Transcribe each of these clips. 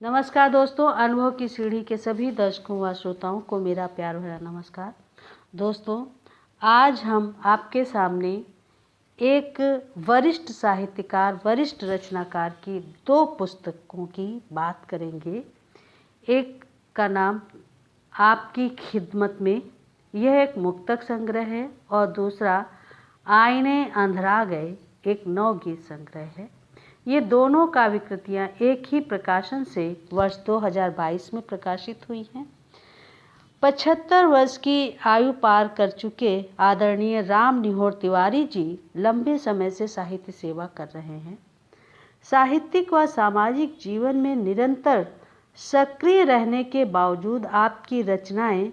नमस्कार दोस्तों, अनुभव की सीढ़ी के सभी दर्शकों व श्रोताओं को मेरा प्यार भरा नमस्कार। दोस्तों, आज हम आपके सामने एक वरिष्ठ साहित्यकार, वरिष्ठ रचनाकार की दो पुस्तकों की बात करेंगे। एक का नाम आपकी खिदमत में, यह एक मुक्तक संग्रह है, और दूसरा आईने अंधरा गए, एक नवगीत संग्रह है। ये दोनों काव्य कृतियाँ एक ही प्रकाशन से वर्ष 2022 में प्रकाशित हुई हैं। 75 वर्ष की आयु पार कर चुके आदरणीय राम निहोर तिवारी जी लंबे समय से साहित्य सेवा कर रहे हैं। साहित्यिक व सामाजिक जीवन में निरंतर सक्रिय रहने के बावजूद आपकी रचनाएं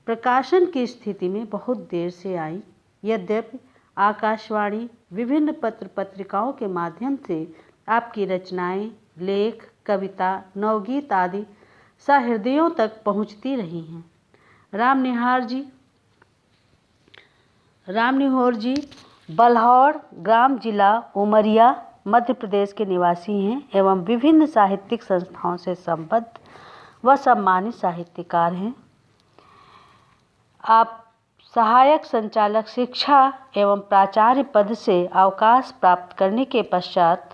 प्रकाशन की स्थिति में बहुत देर से आई। यद्यपि आकाशवाणी, विभिन्न पत्र पत्रिकाओं के माध्यम से आपकी रचनाएं, लेख, कविता, नवगीत आदि सहृदयों तक पहुंचती रही हैं। राम निहोर जी बल्हौर ग्राम जिला उमरिया मध्य प्रदेश के निवासी हैं एवं विभिन्न साहित्यिक संस्थाओं से संबद्ध व सम्मानित साहित्यकार हैं। आप सहायक संचालक शिक्षा एवं प्राचार्य पद से अवकाश प्राप्त करने के पश्चात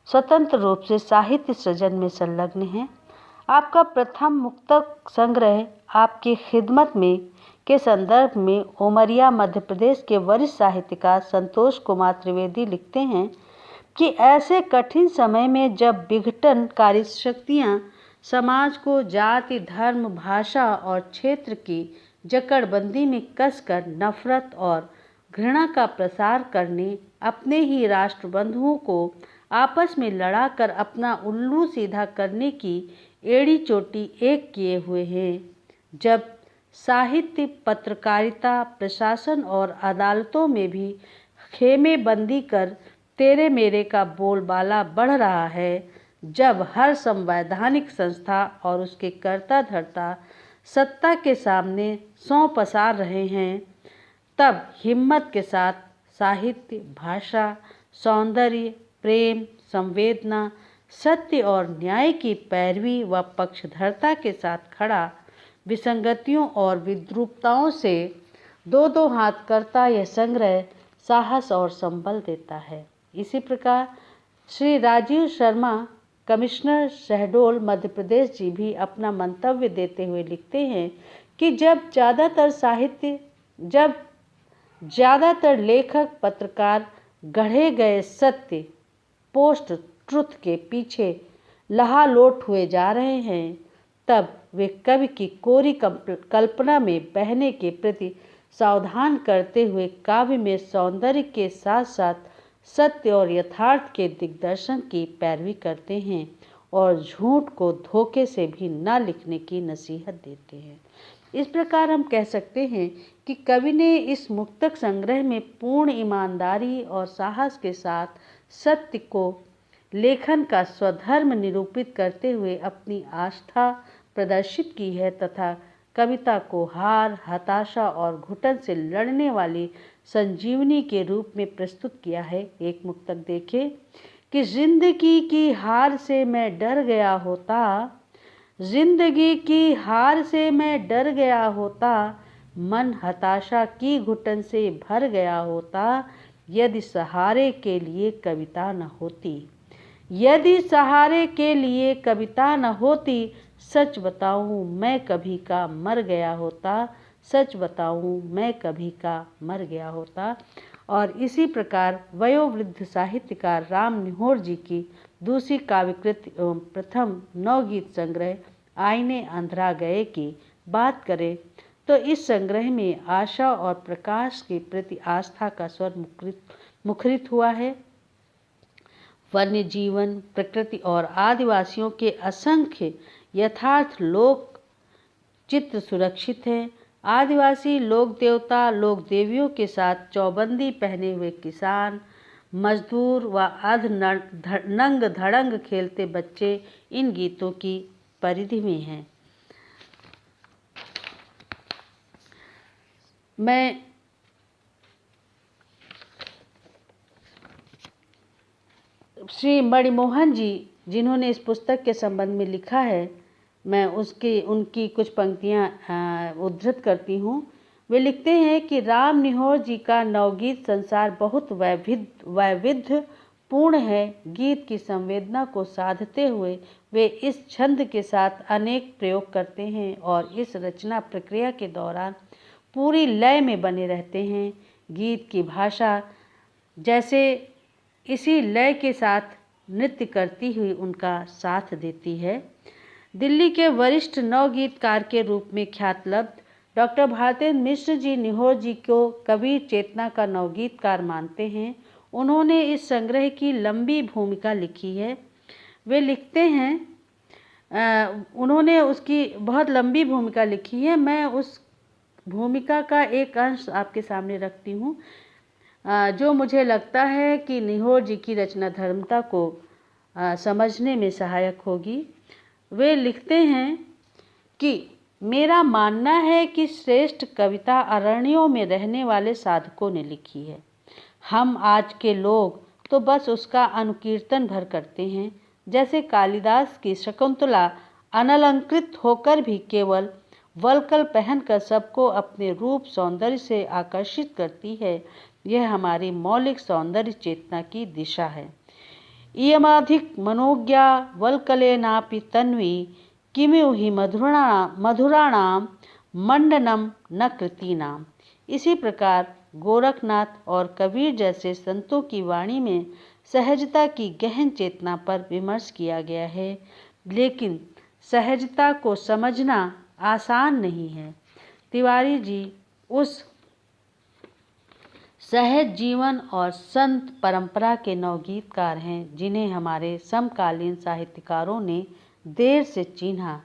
स्वतंत्र रूप से साहित्य सृजन में संलग्न हैं। आपका प्रथम मुक्तक संग्रह आपकी खिदमत में के संदर्भ में उमरिया मध्य प्रदेश के वरिष्ठ साहित्यकार संतोष कुमार त्रिवेदी लिखते हैं कि ऐसे कठिन समय में जब विघटनकारी शक्तियाँ समाज को जाति, धर्म, भाषा और क्षेत्र की जकड़बंदी में कसकर नफरत और घृणा का प्रसार करने, अपने ही राष्ट्रबंधुओं को आपस में लड़ाकर अपना उल्लू सीधा करने की एड़ी चोटी एक किए हुए हैं, जब साहित्य, पत्रकारिता, प्रशासन और अदालतों में भी खेमे बंदी कर तेरे मेरे का बोलबाला बढ़ रहा है, जब हर संवैधानिक संस्था और उसके कर्ता धर्ता सत्ता के सामने सौं पसार रहे हैं, तब हिम्मत के साथ साहित्य, भाषा, सौंदर्य, प्रेम, संवेदना, सत्य और न्याय की पैरवी व पक्षधरता के साथ खड़ा विसंगतियों और विद्रूपताओं से दो हाथ करता यह संग्रह साहस और संबल देता है। इसी प्रकार श्री राजीव शर्मा, कमिश्नर शहडोल मध्य प्रदेश जी भी अपना मंतव्य देते हुए लिखते हैं कि जब ज़्यादातर लेखक, पत्रकार गढ़े गए सत्य, पोस्ट ट्रुथ के पीछे लहालोट हुए जा रहे हैं, तब वे कवि की कोरी कल्पना में बहने के प्रति सावधान करते हुए काव्य में सौंदर्य के साथ साथ सत्य और यथार्थ के दिग्दर्शन की पैरवी करते हैं और झूठ को धोखे से भी न लिखने की नसीहत देते हैं। इस प्रकार हम कह सकते हैं कि कवि ने इस मुक्तक संग्रह में पूर्ण ईमानदारी और साहस के साथ सत्य को लेखन का स्वधर्म निरूपित करते हुए अपनी आस्था प्रदर्शित की है तथा कविता को हार, हताशा और घुटन से लड़ने वाली संजीवनी के रूप में प्रस्तुत किया है। एक मुक्तक देखें कि जिंदगी की हार से मैं डर गया होता, जिंदगी की हार से मैं डर गया होता, मन हताशा की घुटन से भर गया होता, यदि सहारे के लिए कविता न होती, यदि सहारे के लिए कविता न होती, सच बताऊं मैं कभी का मर गया होता, सच बताऊं मैं कभी का मर गया होता। और इसी प्रकार वयोवृद्ध साहित्यकार राम निहोर जी की दूसरी काव्यकृति एवं प्रथम नवगीत संग्रह आईने अंधरा गए की बात करें तो इस संग्रह में आशा और प्रकाश के प्रति आस्था का स्वर मुखरित हुआ है। वन्य जीवन, प्रकृति और आदिवासियों के असंख्य यथार्थ लोक चित्र सुरक्षित हैं। आदिवासी लोक देवता, लोक देवियों के साथ चौबंदी पहने हुए किसान, मजदूर व नंग धड़ंग खेलते बच्चे इन गीतों की परिधि में हैं। मैं श्री मणिमोहन जी जिन्होंने इस पुस्तक के संबंध में लिखा है, मैं उनकी कुछ पंक्तियाँ उद्धृत करती हूँ। वे लिखते हैं कि राम निहोर जी का नवगीत संसार बहुत वैविध्यपूर्ण है। गीत की संवेदना को साधते हुए वे इस छंद के साथ अनेक प्रयोग करते हैं और इस रचना प्रक्रिया के दौरान पूरी लय में बने रहते हैं। गीत की भाषा जैसे इसी लय के साथ नृत्य करती हुई उनका साथ देती है। दिल्ली के वरिष्ठ नवगीतकार के रूप में ख्यातलब्ध डॉक्टर भारतेंद्र मिश्र जी निहोर जी को कबीर चेतना का नवगीतकार मानते हैं। उन्होंने इस संग्रह की लंबी भूमिका लिखी है। वे लिखते हैं उन्होंने उसकी बहुत लंबी भूमिका लिखी है। मैं उस भूमिका का एक अंश आपके सामने रखती हूँ जो मुझे लगता है कि निहोर जी की रचना धर्मता को समझने में सहायक होगी। वे लिखते हैं कि मेरा मानना है कि श्रेष्ठ कविता अरण्यों में रहने वाले साधकों ने लिखी है। हम आज के लोग तो बस उसका अनुकीर्तन भर करते हैं। जैसे कालिदास की शकुंतला अनलंकृत होकर भी केवल वल्कल पहनकर सबको अपने रूप सौंदर्य से आकर्षित करती है, यह हमारी मौलिक सौंदर्य चेतना की दिशा है। इयमाधिक मनोज्ञा वल्कलेनापि तन्वी किमिउ हि मधुराणाम मंडनम न कृतीनाम। इसी प्रकार गोरखनाथ और कबीर जैसे संतों की वाणी में सहजता की गहन चेतना पर विमर्श किया गया है, लेकिन सहजता को समझना आसान नहीं है। तिवारी जी उस सहज जीवन और संत परंपरा के नवगीतकार हैं जिन्हें हमारे समकालीन साहित्यकारों ने देर से चिन्हा।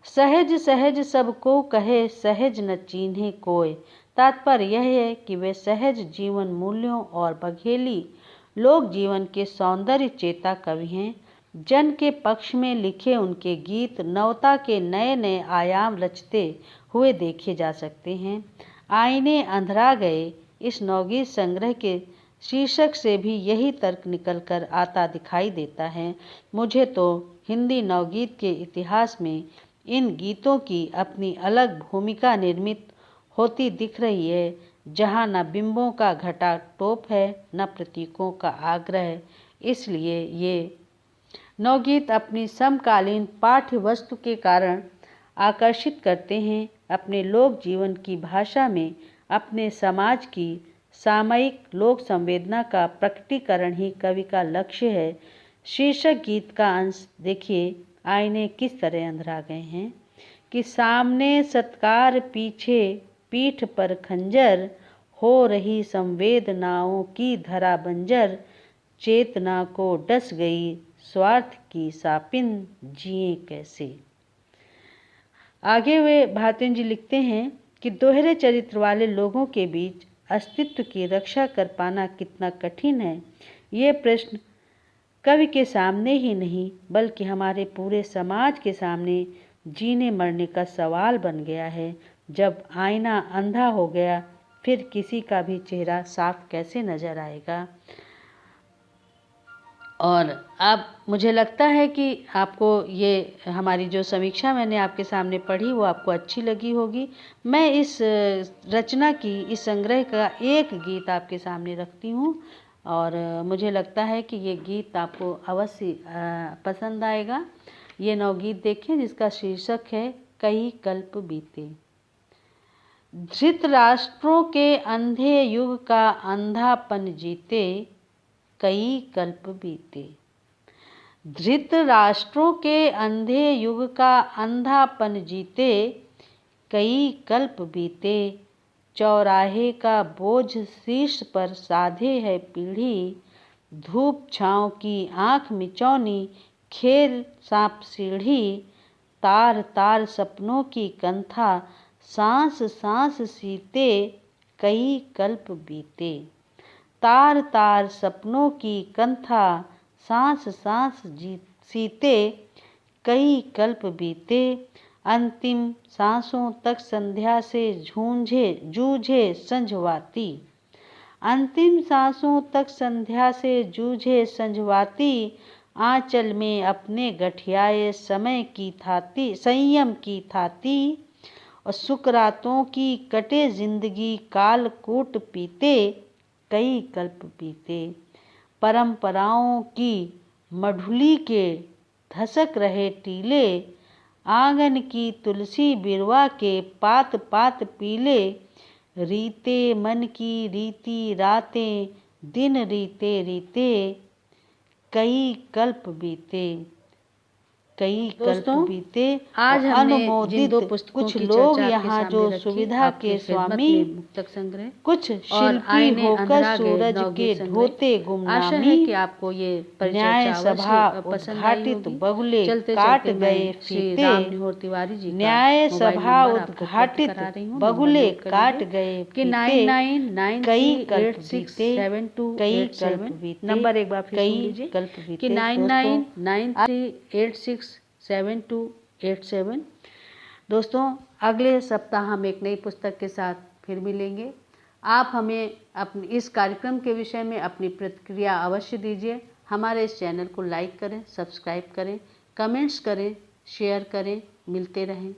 सहज सहज सबको कहे सहज न चिन्हे कोय। तात्पर्य यह है कि वे सहज जीवन मूल्यों और बघेली लोक जीवन के सौंदर्य चेता कवि हैं। जन के पक्ष में लिखे उनके गीत नवता के नए नए आयाम रचते हुए देखे जा सकते हैं। आईने अंधरा गए इस नवगीत संग्रह के शीर्षक से भी यही तर्क निकलकर आता दिखाई देता है। मुझे तो हिंदी नवगीत के इतिहास में इन गीतों की अपनी अलग भूमिका निर्मित होती दिख रही है, जहाँ न बिंबों का घटा टोप है न प्रतीकों का आग्रह। इसलिए ये नवगीत अपनी समकालीन पाठ्य वस्तु के कारण आकर्षित करते हैं। अपने लोक जीवन की भाषा में अपने समाज की सामयिक लोक संवेदना का प्रकटीकरण ही कवि का लक्ष्य है। शीर्षक गीत का अंश देखिए, आईने किस तरह अंधरा गए हैं कि सामने सत्कार पीछे पीठ पर खंजर, हो रही संवेदनाओं की धरा बंजर, चेतना को डस गई स्वार्थ की सापिन, जिए कैसे। आगे वे भारतेंद्र जी लिखते हैं कि दोहरे चरित्र वाले लोगों के बीच अस्तित्व की रक्षा कर पाना कितना कठिन है। ये प्रश्न कवि के सामने ही नहीं बल्कि हमारे पूरे समाज के सामने जीने मरने का सवाल बन गया है। जब आईना अंधा हो गया फिर किसी का भी चेहरा साफ कैसे नजर आएगा। और अब मुझे लगता है कि आपको ये हमारी जो समीक्षा मैंने आपके सामने पढ़ी वो आपको अच्छी लगी होगी। मैं इस रचना की, इस संग्रह का एक गीत आपके सामने रखती हूँ और मुझे लगता है कि ये गीत आपको अवश्य पसंद आएगा। ये नवगीत देखें जिसका शीर्षक है कई कल्प बीते। धृतराष्ट्रों के अंधे युग का अंधापन जीते, कई कल्प बीते। धृतराष्ट्रों के अंधे युग का अंधापन जीते, कई कल्प बीते। चौराहे का बोझ शीर्ष पर साधे है पीढ़ी, धूप छाँव की आँख मिचौनी खेल सांप सीढ़ी। तार तार सपनों की कंथा सांस सांस सीते, कई कल्प बीते। तार तार सपनों की कंथा सांस सांस सीते, कई कल्प बीते। अंतिम सांसों तक संध्या से जूझे संझवाती। अंतिम सांसों तक संध्या से जूझे संझवाती। आंचल में अपने गठियाए समय की थाती, संयम की थाती, और सुकरातों की कटे जिंदगी कालकूट पीते, कई कल्प बीते। परंपराओं की मधुली के धसक रहे टीले, आंगन की तुलसी बिरवा के पात पात पीले। रीते मन की रीति रातें, दिन रीते रीते, कई कल्प बीते, कई कल्प बीते। आज और हमने अनुमोदित जिन दो पुस्तकों कुछ की लोग चर्चा आपके यहाँ सामने जो रखी, सुविधा आपकी के खिदमत स्वामी, में मुक्तक संग्रह कुछ और शिल्पी आईने होकर अंधरा गए सूरज के नवगीत संग्रह। ढोते आशा है गुमनामी, कि आपको ये न्याय परिचर्चा सभा अवश्य पसंद आई उद्घाटित होगी। बगुले चलते काट चलते गए मैं श्री फीते, राम निहोर तिवारी जी का न्याय मोबाइल सभा नंबर आपको उपलब्ध उद्घाटित करा रही हूँ। बगुले नंबर नोट कर काट लीजिए गए कि फीते, 9993867287। कई कल्प बीते, नंबर एक बार फिर सुन कई लीजिए कल्प कि बीते। 9993867287। दोस्तों, अगले सप्ताह हम एक नई पुस्तक के साथ फिर मिलेंगे। आप हमें अपने इस कार्यक्रम के विषय में अपनी प्रतिक्रिया अवश्य दीजिए। हमारे इस चैनल को लाइक करें, सब्सक्राइब करें, कमेंट्स करें, शेयर करें। मिलते रहें।